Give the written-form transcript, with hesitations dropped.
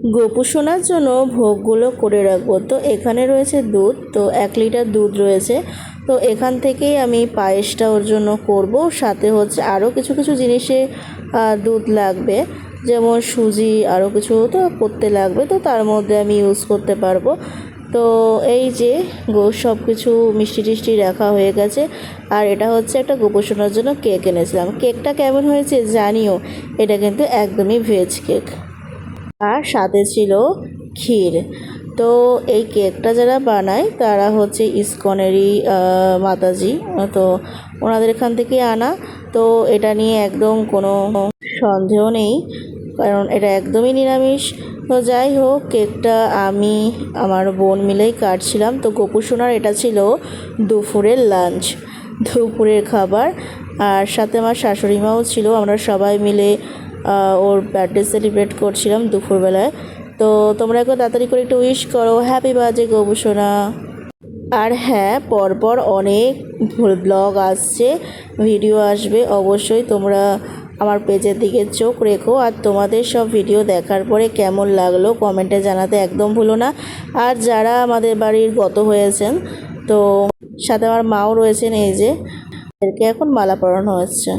গোপু সোনার জন্য ভোগগুলো করে রাখবো। তো এখানে রয়েছে দুধ, তো 1 লিটার দুধ রয়েছে। তো এখান থেকেই আমি পায়েসটা ওর জন্য করব। সাথে হচ্ছে আরও কিছু কিছু জিনিসে দুধ লাগবে, যেমন সুজি, আরও কিছু তো করতে লাগবে, তো তার মধ্যে আমি ইউজ করতে পারবো। তো এই যে সব কিছু মিষ্টি টিষ্টি রাখা হয়ে গেছে। আর এটা হচ্ছে একটা গোপু সোনার জন্য কেক এনেছিলাম। কেকটা কেমন হয়েছে জানিও, এটা কিন্তু একদমই ভেজ কেক। আর সাথে ছিল ক্ষীর। তো এই কেকটা যারা বানায় তারা হচ্ছে ইসকনেরই মাতাজি, তো ওনাদের এখান থেকে আনা। তো এটা নিয়ে একদম কোনো সন্দেহ নেই, কারণ এটা একদমই নিরামিষ। তো যাই হোক, কেকটা আমি আমার বোন মিলেই কাটছিলাম। তো গোপু সোনার এটা ছিল দুপুরের লাঞ্চ, দুপুরের খাবার। আর সাথে আমার শাশুড়ি মাও ছিল, আমরা সবাই মিলে ওর বার্থডে সেলিব্রেট করছিলাম দুপুরবেলায়। তো তোমরা একটু তাড়াতাড়ি করে একটু উইশ করো, হ্যাপি বার্থডে গোপু সোনা। আর হ্যাঁ, পরপর অনেক ব্লগ আসছে, ভিডিও আসবে, অবশ্যই তোমরা আমার পেজের দিকে চোখ রেখো। আর তোমাদের সব ভিডিও দেখার পরে কেমন লাগলো কমেন্টে জানাতে একদম ভুলো না। আর যারা আমাদের বাড়ির গত হয়েছেন, তো সাথে আমার মাও রয়েছেন, এই যে এদেরকে এখন মালা পরানো হচ্ছে।